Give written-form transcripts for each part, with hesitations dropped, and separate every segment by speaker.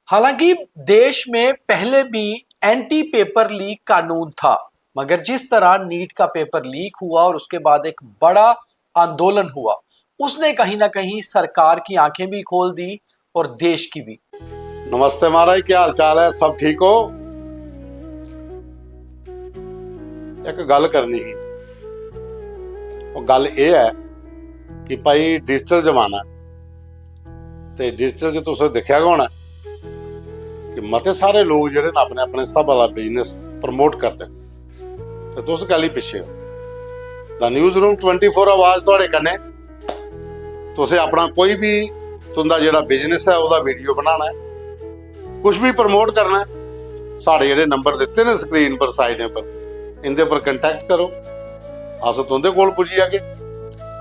Speaker 1: हालांकि देश में पहले भी एंटी पेपर लीक कानून था, मगर जिस तरह नीट का पेपर लीक हुआ और उसके बाद एक बड़ा आंदोलन हुआ, उसने कहीं ना कहीं सरकार की आंखें भी खोल दी और देश की भी।
Speaker 2: नमस्ते महाराज, क्या हाल चाल है? सब ठीक हो? एक गल करनी ही, वो गल ये है कि भाई डिजिटल जमाना ते डिजिटल च तुसें दिक्खेआ गै होना कि मते सारे लोग जेह्ड़े न अपने अपने स्हाबा दा बिजनेस प्रमोट करदे न ते तुस कैली पिच्छे हो? द न्यूज़ रूम 24 आवाज तुहाडे कन्नै। तुसें अपना कोई भी तुंदा जेह्ड़ा बिजनेस है ओह्दा वीडियो बनाना है, कुछ भी प्रमोट करना है, साढ़े जेह्ड़े नंबर दित्ते ने स्क्रीन पर साइडें पर, इंदे पर कंटैक्ट करो, अस तुंदे कोल पुज्जी जागे।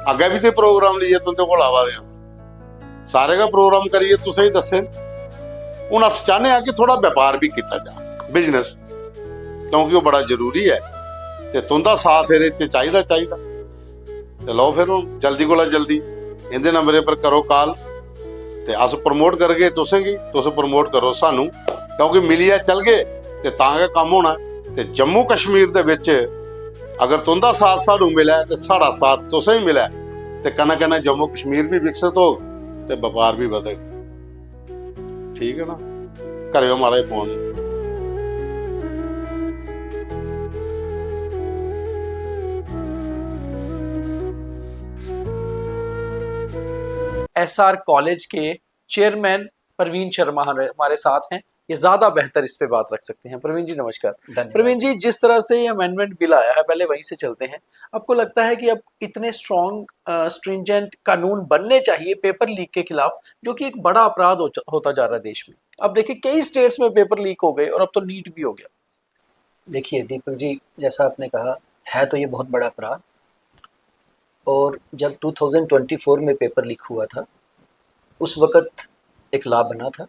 Speaker 2: अग्गें भी ते प्रोग्राम लेइयै तुंदे कोल आवा दे आं, सारे का प्रोग्राम करियै तुसें ही दस्से। हून अस चाहने आं कि थोड़ा व्यापार भी कीता जा, बिजनेस, क्योंकि वो बड़ा जरूरी है ते तुंदा साथ एह्दे च चाहिदा ते लो फिर हून जल्दी कोला जल्दी इंदे नंबरें पर करो कॉल ते अस प्रमोट करगे तुसें गी, तुस प्रमोट करो सानू, क्योंकि मिलियै चलगे ते तां गै कम्म होना। ते जम्मू कश्मीर दे विच अगर तुंदा साथ सानू मिले ते साढ़ा साथ तुसें ही मिले ते कन्नै कन्नै जम्मू कश्मीर भी विकसित होग ते व्यापार भी बधेगा। ठीक है ना? करियो महाराज फोन।
Speaker 1: एसआर कॉलेज के चेयरमैन प्रवीण शर्मा हमारे साथ हैं, ये ज्यादा बेहतर इस पे बात रख सकते हैं। प्रवीण जी नमस्कार। प्रवीण जी, जिस तरह से ये अमेंडमेंट बिल आया है, पहले वहीं से चलते हैं। आपको लगता है कि अब इतने स्ट्रॉन्ग स्ट्रिंजेंट कानून बनने चाहिए पेपर लीक के खिलाफ, जो कि एक बड़ा अपराध होता जा रहा है देश में? अब देखिए कई स्टेट्स में पेपर लीक हो गए और अब तो नीट भी हो गया।
Speaker 3: देखिए दीपक जी, जैसा आपने कहा है तो ये बहुत बड़ा अपराध, और जब 2024 में पेपर लीक हुआ था उस वक़्त एक लॉ बना था,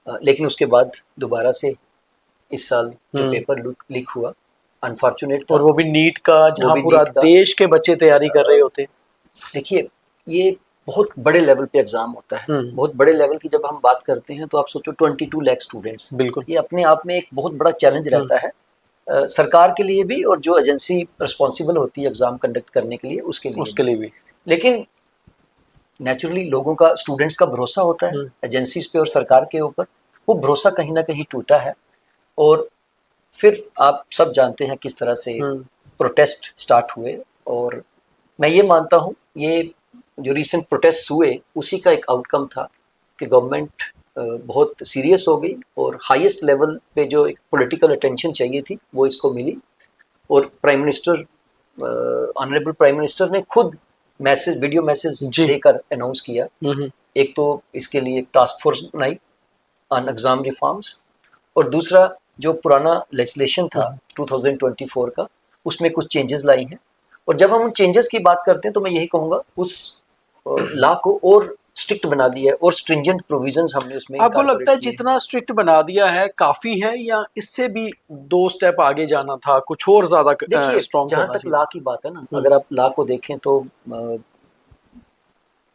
Speaker 3: लेकिन उसके बाद दोबारा से इस साल जो पेपर लीक हुआ अनफॉर्चुनेट था,
Speaker 1: और वो भी नीट का, जहां पूरा देश के बच्चे तैयारी कर रहे होते।
Speaker 3: देखिए ये बहुत बड़े लेवल पे एग्जाम होता है, बहुत बड़े लेवल की जब हम बात करते हैं तो आप सोचो 22 लाख स्टूडेंट्स,
Speaker 1: बिल्कुल,
Speaker 3: ये अपने आप में एक बहुत बड़ा चैलेंज रहता है सरकार के लिए भी, और जो एजेंसी रिस्पॉन्सिबल होती है एग्जाम कंडक्ट करने के लिए उसके लिए भी। लेकिन नेचुरली लोगों का, स्टूडेंट्स का भरोसा होता है एजेंसीज पे और सरकार के ऊपर, वो भरोसा कहीं ना कहीं टूटा है। और फिर आप सब जानते हैं किस तरह से प्रोटेस्ट स्टार्ट हुए, और मैं ये मानता हूँ ये जो रिसेंट प्रोटेस्ट हुए उसी का एक आउटकम था कि गवर्नमेंट बहुत सीरियस हो गई और हाईएस्ट लेवल पे जो एक पॉलिटिकल अटेंशन चाहिए थी वो इसको मिली। और prime minister, honourable prime minister ने खुद मैसेज, वीडियो मैसेज देकर अनाउंस किया। एक तो इसके लिए एक टास्क फोर्स बनाई ऑन एग्जाम रिफॉर्म्स, और दूसरा जो पुराना लेजिस्लेशन था 2024 का, उसमें कुछ चेंजेस लाई हैं। और जब हम उन चेंजेस की बात करते हैं तो मैं यही कहूँगा उस लॉ को और स्ट्रिक्ट बना दिया है और स्ट्रिंजेंट प्रोविजंस हमने उसमें।
Speaker 1: आपको लगता है जितना स्ट्रिक्ट बना दिया है काफी है, या इससे भी 2 स्टेप आगे जाना था, कुछ और ज्यादा स्ट्रॉन्ग?
Speaker 3: जहां तक लॉ की बात है ना, अगर आप लॉ को देखें तो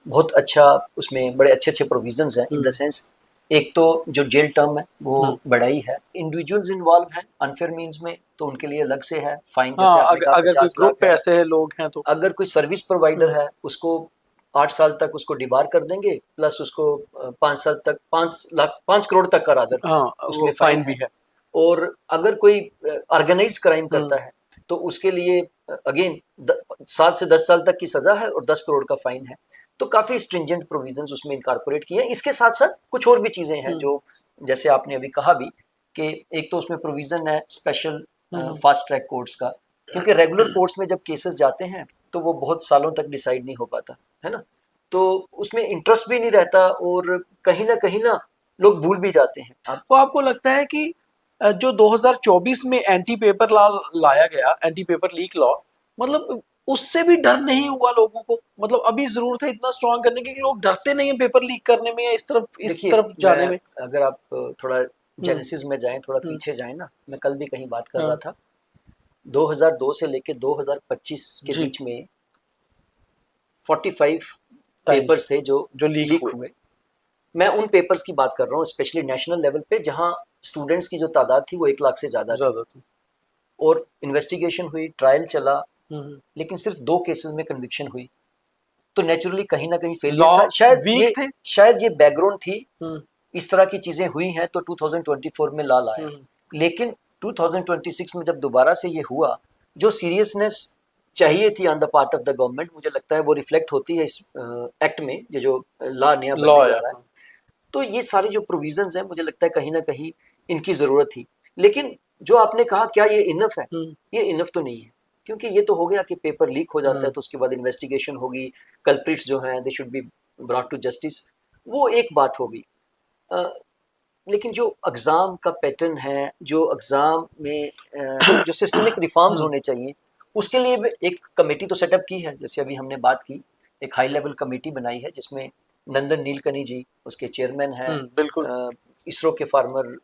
Speaker 3: बहुत अच्छा, उसमें बड़े अच्छे अच्छे प्रोविजंस हैं। इन द सेंस, एक तो जो जेल टर्म है वो बढ़ाई है, इंडिविजुअल्स इन्वॉल्व हैं अनफेयर मीन्स में तो उनके लिए अलग से है फाइन। जैसे
Speaker 1: अगर कोई ग्रुप पे ऐसे लोग हैं, तो अगर
Speaker 3: कोई सर्विस प्रोवाइडर है उसको 8 साल तक उसको डिबार कर देंगे, प्लस उसको 5 साल तक 5 करोड़ तक का रादर उसमें फाइन भी है। और अगर कोई ऑर्गेनाइज्ड क्राइम करता है तो उसके लिए अगेन 7 से 10 साल तक की सजा है और 10 करोड़ का फाइन है। तो काफी स्ट्रिंजेंट प्रोविजंस उसमें इनकॉर्पोरेट किए हैं। इसके साथ साथ कुछ और भी चीजें हैं जो, जैसे आपने अभी कहा भी, कि एक तो उसमें प्रोविजन है स्पेशल फास्ट ट्रैक कोर्ट्स का, क्योंकि रेगुलर कोर्ट्स में जब केसेस जाते हैं तो वो बहुत सालों तक डिसाइड नहीं हो पाता है ना, तो उसमें इंटरेस्ट भी नहीं रहता और कहीं ना लोग भूल भी जाते हैं।
Speaker 1: तो आपको लगता है कि जो 2024 में एंटी पेपर लॉ लाया गया, एंटी पेपर लीक लॉ, मतलब उससे भी डर नहीं हुआ लोगों को? मतलब अभी जरूरत है इतना स्ट्रॉन्ग करने की कि लोग डरते नहीं है पेपर लीक करने में या इस तरफ जाने में?
Speaker 3: अगर आप थोड़ा जेनेसिस में जाएं, थोड़ा पीछे जाएं ना, मैं कल भी कहीं बात कर रहा था, 2002 से लेके 2025 के बीच में 45 पेपर्स थे जो लीक हुए। मैं उन पेपर्स की बात कर रहा हूँ स्पेशली नेशनल लेवल पे, जहाँ स्टूडेंट्स की जो तादाद थी वो 1 लाख से ज़्यादा थी, और इन्वेस्टिगेशन हुई, ट्रायल चला, लेकिन सिर्फ 2 केसेस में कन्विक्शन हुई। तो नेचुरली कहीं ना कहीं फेलियर था। शायद ये बैकग्राउंड थी, इस तरह की चीजें हुई हैं तो 2024 में ला लाए। लेकिन 2026 में जब दोबारा से ये हुआ, जो सीरियसनेस चाहिए थी on the part of the government, मुझे लगता है वो रिफ्लेक्ट होती है इस एक्ट में, ये जो लॉ नया बनने जा रहा है। तो ये सारे जो प्रोविजंस हैं, मुझे लगता है कहीं ना कहीं इनकी जरूरत थी। लेकिन जो आपने कहा क्या ये इनफ है, ये इनफ तो नहीं है, क्योंकि ये तो हो गया कि पेपर लीक हो जाता है तो उसके बाद इन्वेस्टिगेशन होगी, कल्प्रिट्स जो हैं they should be brought to justice, वो एक बात होगी। लेकिन जो एग्ज़ाम का पैटर्न है, जो एग्ज़ाम में जो सिस्टमिक रिफॉर्म्स होने चाहिए, उसके लिए एक कमेटी तो सेटअप की है, जैसे अभी हमने बात की, एक हाई लेवल कमेटी बनाई है जिसमें नंदन नीलकनी जी उसके चेयरमैन हैं, बिल्कुल इसरो के फार्मर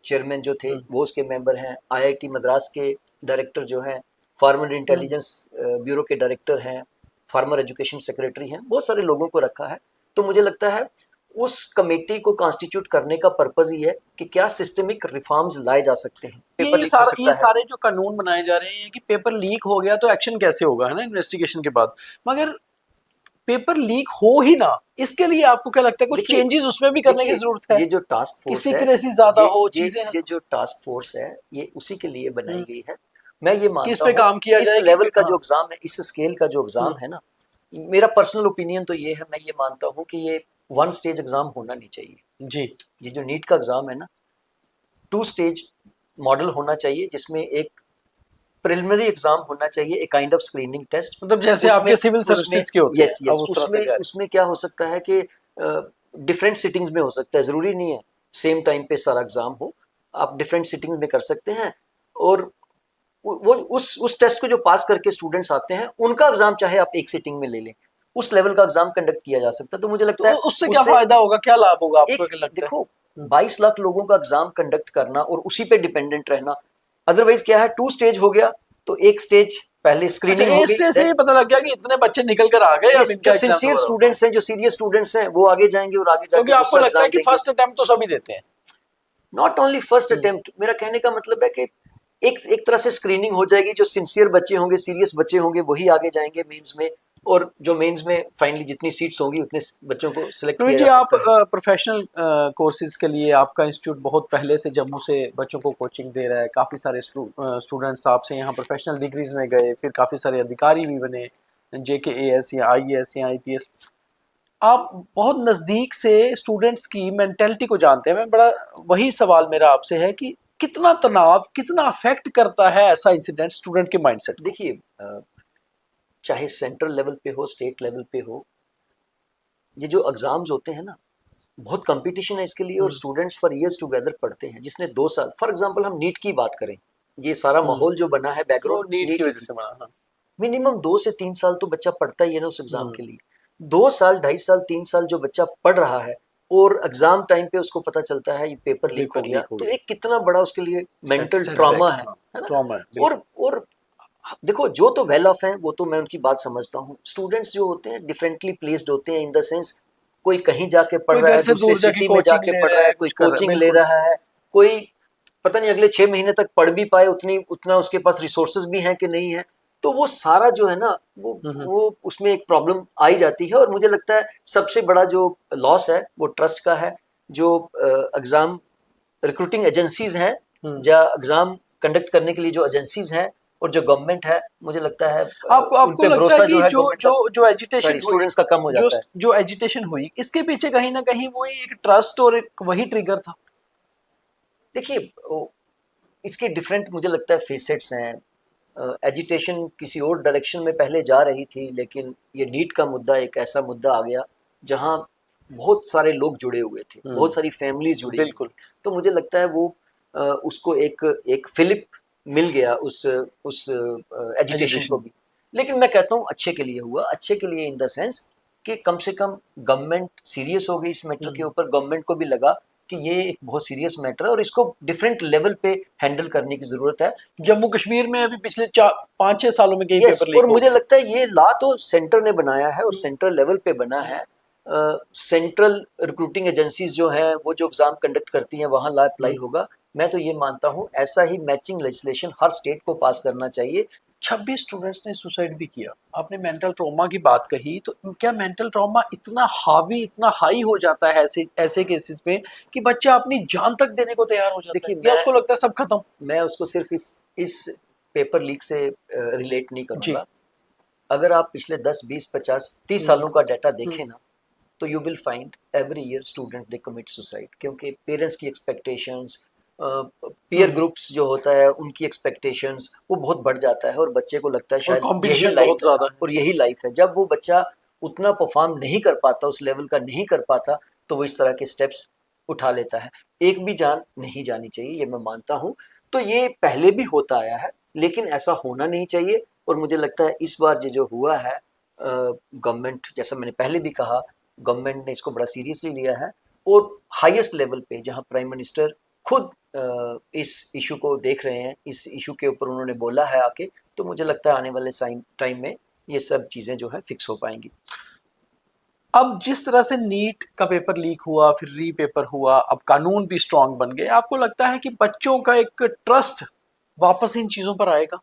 Speaker 3: चेयरमैन जो थे वो उसके मेंबर हैं, IIT मद्रास के डायरेक्टर जो हैं, फार्मर इंटेलिजेंस ब्यूरो के डायरेक्टर हैं, फार्मर एजुकेशन सेक्रेटरी हैं, बहुत सारे लोगों को रखा है। तो मुझे लगता है उस कमेटी को कॉन्स्टिट्यूट करने का पर्पज ये है कि क्या सिस्टमिक रिफॉर्म्स लाए जा सकते हैं।
Speaker 1: ये सारे जो कानून बनाए जा रहे हैं कि पेपर लीक हो गया तो एक्शन कैसे होगा, है ना, इन्वेस्टिगेशन के बाद, मगर पेपर लीक हो ही ना, इसके लिए आपको क्या लगता है कुछ चेंजेस उसमें भी करने की जरूरत है?
Speaker 3: ये जो टास्क फोर्स
Speaker 1: किसी तरह से ज्यादा हो चीजें,
Speaker 3: ये जो टास्क फोर्स है ये उसी के लिए बनाई गई है। मैं ये मानता हूं
Speaker 1: इस पे काम किया
Speaker 3: जाए, इस लेवल का जो एग्जाम है, इस स्केल का जो एग्जाम है ना, मेरा पर्सनल ओपिनियन तो ये है, मैं ये मानता हूँ कि ये 1 स्टेज एग्जाम होना नहीं चाहिए जी। ये जो नीट का एग्जाम है ना, 2 स्टेज मॉडल होना चाहिए, जिसमें एक प्रिलिमिनरी एग्जाम होना चाहिए, एक काइंड ऑफ स्क्रीनिंग टेस्ट, मतलब जैसे आपके सिविल सर्विसेज के होते हैं। उसमें क्या हो सकता है कि डिफरेंट सिटिंग्स में हो सकता है, जरूरी नहीं है सेम टाइम पे सारा एग्जाम हो, आप डिफरेंट सिटिंग्स में कर सकते हैं, और वो उस टेस्ट को जो पास करके स्टूडेंट्स आते हैं उनका एग्जाम चाहे आप एक सिटिंग में ले लें, उस लेवल का एग्जाम कंडक्ट किया जा सकता है। तो मुझे लगता है
Speaker 1: उससे क्या फायदा होगा, क्या लाभ होगा आपको क्या लगता है?
Speaker 3: देखो 22 लाख लोगों का एग्जाम कंडक्ट करना और उसी पे डिपेंडेंट रहना, अदरवाइज क्या है 2 स्टेज हो गया तो एक स्टेज पहले स्क्रीनिंग हो गई,
Speaker 1: से ये पता लग गया कि इतने बच्चे निकल कर आ गए,
Speaker 3: जो सिंसियर स्टूडेंट्स हैं, जो सीरियस स्टूडेंट्स हैं, वो आगे जाएंगे और आगे जाके,
Speaker 1: क्योंकि आपको लगता है कि फर्स्ट अटेम्प्ट तो सभी देते हैं,
Speaker 3: नॉट ओनली फर्स्ट अटेम्प्ट, मेरा कहने का मतलब है कि एक तरह से स्क्रीनिंग हो जाएगी, जो सिंसियर बच्चे होंगे, सीरियस बच्चे होंगे, वही आगे जाएंगे मेंस में, और जो मेंस में फाइनली जितनी सीट्स होंगी उतने बच्चों को सिलेक्ट किया जा सकता है।
Speaker 1: आप प्रोफेशनल कोर्सेज के लिए आपका इंस्टीट्यूट बहुत पहले से जम्मू से बच्चों को कोचिंग दे रहा है, काफ़ी सारे स्टूडेंट्स आपसे यहाँ प्रोफेशनल डिग्रीज में गए, फिर काफ़ी सारे अधिकारी भी बने, JKAS या IAS या IPS, आप बहुत नज़दीक से स्टूडेंट्स की मेंटेलिटी को जानते हैं। मैं बड़ा वही सवाल मेरा आपसे है कि कितना तनाव, कितना अफेक्ट करता है ऐसा इंसिडेंट स्टूडेंट के माइंडसेट?
Speaker 3: देखिए, चाहे सेंट्रल लेवल पे हो, स्टेट लेवल पे हो, ये जो एग्जाम्स होते हैं ना, बहुत कंपटीशन है इसके लिए, और स्टूडेंट्स फॉर इयर्स टुगेदर पढ़ते हैं। जिसने 2 साल, फॉर एग्जांपल हम नीट की बात करें, ये सारा माहौल जो बना है, बैकग्राउंड
Speaker 1: नीट की वजह से बना,
Speaker 3: मिनिमम 2 से 3 साल तो बच्चा पढ़ता ही है ना उस एग्जाम के लिए। 2 साल, 2.5 साल, 3 साल जो बच्चा पढ़ रहा है, और एग्जाम टाइम पे उसको पता चलता है ये पेपर लीक हो गया, तो एक कितना बड़ा उसके लिए मेंटल ट्रॉमा है ना? और देखो, जो तो वेल ऑफ हैं वो तो मैं उनकी बात समझता हूँ, स्टूडेंट्स जो होते हैं डिफरेंटली प्लेस्ड होते हैं, इन द सेंस कोई कहीं जाके पढ़ रहा है, दूसरे सिटी में जाके पढ़ रहा है, कोई कोचिंग ले रहा है, कोई पता नहीं अगले 6 महीने तक पढ़ भी पाए उतना उसके पास रिसोर्सेज भी हैं कि नहीं है। तो वो सारा जो है ना, वो उसमें एक प्रॉब्लम आई जाती है, और मुझे लगता है सबसे बड़ा जो लॉस है वो ट्रस्ट का है। जो एग्जाम रिक्रूटिंग एजेंसीज हैं, या एग्जाम कंडक्ट करने के लिए जो एजेंसीज हैं, और जो गवर्नमेंट है, मुझे लगता है
Speaker 1: आपको लगता है कि जो एजुटेशन
Speaker 3: स्टूडेंट्स का कम हो जाता है,
Speaker 1: जो एजुटेशन हुई, इसके पीछे कहीं ना कहीं वही एक ट्रस्ट और एक वही ट्रिगर था।
Speaker 3: देखिए, इसके डिफरेंट मुझे लगता है फेसेट्स हैं। एजुटेशन किसी और डायरेक्शन में पहले जा रही थी, लेकिन ये नीट का मुद्दा एक ऐसा मुद्दा आ गया जहां बहुत सारे लोग जुड़े हुए थे, बहुत सारी फैमिलीज जुड़ी, बिल्कुल। तो मुझे लगता है वो उसको एक फिलिप मिल गया उस एजुकेशन को भी। लेकिन मैं कहता हूँ अच्छे के लिए हुआ, अच्छे के लिए इन द सेंस कि कम से कम गवर्नमेंट सीरियस हो गई इस मैटर के ऊपर, गवर्नमेंट को भी लगा कि ये एक बहुत सीरियस मैटर है और इसको डिफरेंट लेवल पे हैंडल करने की जरूरत है।
Speaker 1: जम्मू कश्मीर में अभी पिछले 5-6 सालों में कई पेपर लीक
Speaker 3: और मुझे लगता है ये लॉ तो सेंटर ने बनाया है और सेंट्रल लेवल पे बना है, सेंट्रल रिक्रूटिंग एजेंसीज जो हैं वो जो एग्ज़ाम कंडक्ट करती हैं वहाँ ला अप्लाई होगा। मैं तो ये मानता हूँ ऐसा ही मैचिंग लेजिस्लेशन हर स्टेट को पास करना चाहिए।
Speaker 1: 26 स्टूडेंट्स ने सुसाइड भी किया। आपने मेंटल ट्रॉमा की बात कही, तो क्या मेंटल ट्रॉमा इतना हावी, इतना हाई हो जाता है ऐसे ऐसे केसेस में कि बच्चा अपनी जान तक देने को तैयार हो जाता है?
Speaker 3: देखिए,
Speaker 1: या उसको लगता है सब खत्म?
Speaker 3: मैं उसको सिर्फ इस पेपर लीक से रिलेट नहीं
Speaker 1: जी।
Speaker 3: करूँगा। अगर आप पिछले 10, 20, 50, 30 सालों का डाटा देखें ना, तो you will find every year students they commit suicide, क्योंकि पेरेंट्स की एक्सपेक्टेशंस, पीयर ग्रुप्स जो होता है उनकी एक्सपेक्टेशंस वो बहुत बढ़ जाता है और बच्चे को लगता है
Speaker 1: और
Speaker 3: शायद यही
Speaker 1: कंपटीशन
Speaker 3: लाइफ
Speaker 1: बहुत ज्यादा है।
Speaker 3: और यही लाइफ है। जब वो बच्चा उतना परफॉर्म नहीं कर पाता, उस लेवल का नहीं कर पाता, तो वो इस तरह के स्टेप्स उठा लेता है। एक भी जान नहीं जानी चाहिए, ये मैं मानता हूँ। तो ये पहले भी होता आया है, लेकिन ऐसा होना नहीं चाहिए। और मुझे लगता है इस बार ये जो हुआ है, गवर्नमेंट, जैसा मैंने पहले भी कहा, गवर्नमेंट ने इसको बड़ा सीरियसली लिया है और हाईएस्ट लेवल पे जहां प्राइम मिनिस्टर खुद इस इशू को देख रहे हैं, इस इशू के ऊपर उन्होंने बोला है आके, तो मुझे लगता है आने वाले टाइम में ये सब चीज़ें जो है फिक्स हो पाएंगी।
Speaker 1: अब जिस तरह से नीट का पेपर लीक हुआ, फिर री पेपर हुआ, अब कानून भी स्ट्रांग बन गए, आपको लगता है कि बच्चों का एक ट्रस्ट वापस इन चीजों पर आएगा?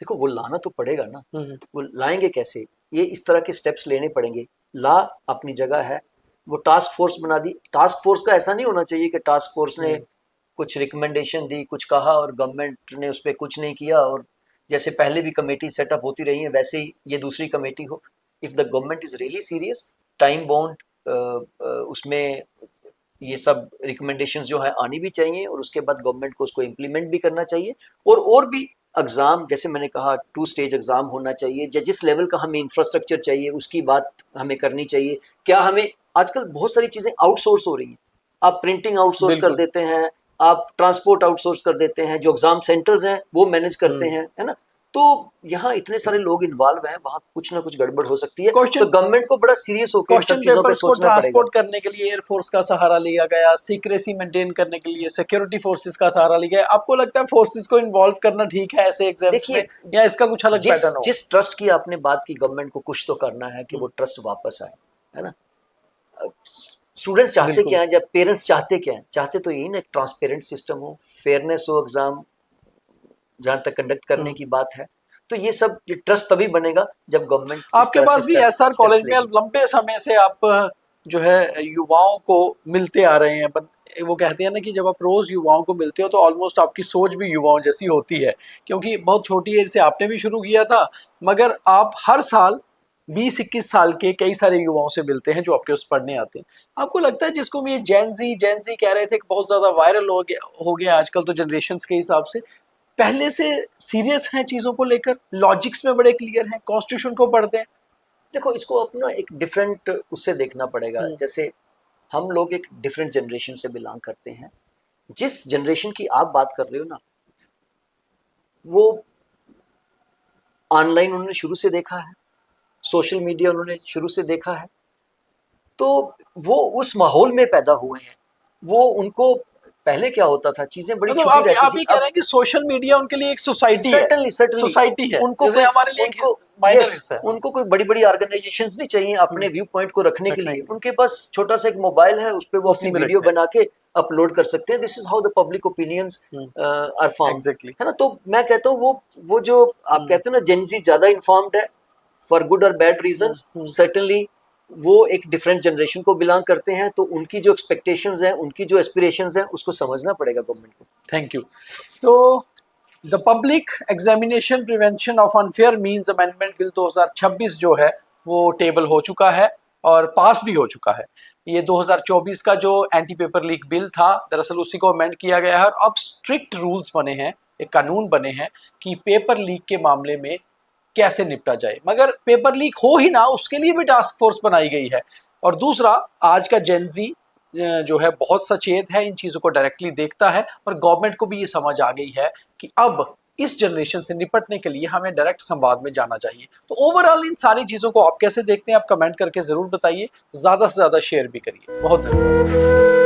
Speaker 3: देखो, वो लाना तो पड़ेगा ना। वो लाएंगे कैसे? ये इस तरह के स्टेप्स लेने पड़ेंगे। ला अपनी जगह है, वो टास्क फोर्स बना दी। टास्क फोर्स का ऐसा नहीं होना चाहिए कि टास्क फोर्स ने कुछ रिकमेंडेशन दी, कुछ कहा और गवर्नमेंट ने उस पर कुछ नहीं किया, और जैसे पहले भी कमेटी सेटअप होती रही है वैसे ही ये दूसरी कमेटी हो। If the government is really serious, time bound उसमें ये सब रिकमेंडेशंस जो है आनी भी चाहिए और उसके बाद गवर्नमेंट को उसको इम्प्लीमेंट भी करना चाहिए। और भी एग्ज़ाम, जैसे मैंने कहा 2 स्टेज एग्ज़ाम होना चाहिए, या जिस लेवल का हमें इंफ्रास्ट्रक्चर चाहिए उसकी बात हमें करनी चाहिए। क्या हमें, आजकल बहुत सारी चीज़ें आउटसोर्स हो रही हैं। आप प्रिंटिंग आउटसोर्स कर देते हैं, आप ट्रांसपोर्ट आउटसोर्स कर देते हैं, जो एग्जाम सेंटर्स हैं वो मैनेज करते हैं, है ना। तो यहाँ इतने सारे लोग इन्वॉल्व हैं, वहाँ कुछ ना कुछ गड़बड़ हो सकती है। तो गवर्नमेंट को बड़ा सीरियस होकर इन सब चीजों पे सोचना पड़ेगा।
Speaker 1: ट्रांसपोर्ट करने के लिए एयरफोर्स का सहारा लिया गया, सीक्रेसी मेंटेन करने के लिए सिक्योरिटी फोर्सेस का सहारा लिया गया। आपको लगता है फोर्सेस को इन्वॉल्व करना ठीक है ऐसे एग्जाम्स में, या इसका कुछ अलग पैटर्न हो?
Speaker 3: जिस ट्रस्ट की आपने बात की, गवर्नमेंट को कुछ तो करना है कि वो ट्रस्ट वापस आए, है ना। स्टूडेंट्स चाहते क्या है, जब पेरेंट्स चाहते क्या है, चाहते तो यही ना, एक ट्रांसपेरेंट सिस्टम हो, फेयरनेस हो एग्जाम जहां तक कंडक्ट करने की बात है। तो ये सब ट्रस्ट तभी बनेगा जब गवर्नमेंट।
Speaker 1: आपके पास भी एसआर कॉलेज में लंबे समय से आप जो है युवाओं को मिलते आ रहे हैं, वो कहते हैं ना कि जब आप रोज युवाओं को मिलते हो तो ऑलमोस्ट आपकी सोच भी युवाओं जैसी होती है, क्योंकि बहुत छोटी एज से आपने भी शुरू किया था, मगर आप हर साल 20-21 साल के कई सारे युवाओं से मिलते हैं जो आपके पास पढ़ने आते हैं। आपको लगता है जिसको भी ये जेन जी कह रहे थे कि बहुत ज्यादा वायरल हो गया आजकल तो जनरेशन्स के हिसाब से, पहले से सीरियस हैं चीजों को लेकर, लॉजिक्स में बड़े क्लियर हैं, कॉन्स्टिट्यूशन को पढ़ते हैं?
Speaker 3: देखो, इसको अपना एक डिफरेंट उससे देखना पड़ेगा। जैसे हम लोग एक डिफरेंट जनरेशन से बिलोंग करते हैं। जिस जनरेशन की आप बात कर रहे हो ना, वो ऑनलाइन उन्होंने शुरू से देखा है, सोशल मीडिया उन्होंने शुरू से देखा है, तो वो उस माहौल में पैदा हुए हैं। वो उनको पहले क्या होता था, चीजें बड़ी
Speaker 1: मतलब
Speaker 3: छुपी रहती थी।
Speaker 1: आप ये कह रहे हैं कि सोशल मीडिया उनके लिए एक सोसाइटी है, सोसाइटी है,
Speaker 3: उनको
Speaker 1: जैसे हमारे लिए
Speaker 3: उनको,
Speaker 1: माइनर
Speaker 3: yes,
Speaker 1: हिस्सा है।
Speaker 3: उनको कोई बड़ी बड़ी ऑर्गेनाइजेशंस नहीं चाहिए अपने व्यू पॉइंट को रखने के लिए। उनके पास छोटा सा एक मोबाइल है, उस पे वो अपनी वीडियो बना के अपलोड कर सकते हैं। This is how the public opinions are formed, है ना। तो मैं कहता हूँ वो जो आप कहते हो ना, जेन ज़ी ज्यादा इन्फॉर्म्ड है फॉर गुड और बैड रीजंस। सर्टेनली वो एक डिफरेंट जनरेशन को बिलोंग करते हैं, तो उनकी जो एक्सपेक्टेशंस हैं, उनकी जो एस्पिरेशंस हैं, उसको समझना पड़ेगा गवर्नमेंट को।
Speaker 1: Thank you. तो the public examination prevention of unfair means amendment bill 2026 जो है वो टेबल हो चुका है और पास भी हो चुका है। ये 2024 का जो एंटी पेपर लीक बिल था, दरअसल उसी को अमेंड किया गया है और अब स्ट्रिक्ट रूल्स बने हैं, एक कानून बने हैं कि पेपर लीक के मामले में कैसे निपटा जाए। मगर पेपर लीक हो ही ना, उसके लिए भी टास्क फोर्स बनाई गई है। और दूसरा, आज का जेन ज़ी जो है बहुत सचेत है, इन चीज़ों को डायरेक्टली देखता है और गवर्नमेंट को भी ये समझ आ गई है कि अब इस जनरेशन से निपटने के लिए हमें डायरेक्ट संवाद में जाना चाहिए। तो ओवरऑल इन सारी चीज़ों को आप कैसे देखते हैं, आप कमेंट करके ज़रूर बताइए, ज़्यादा से ज़्यादा शेयर भी करिए। बहुत धन्यवाद।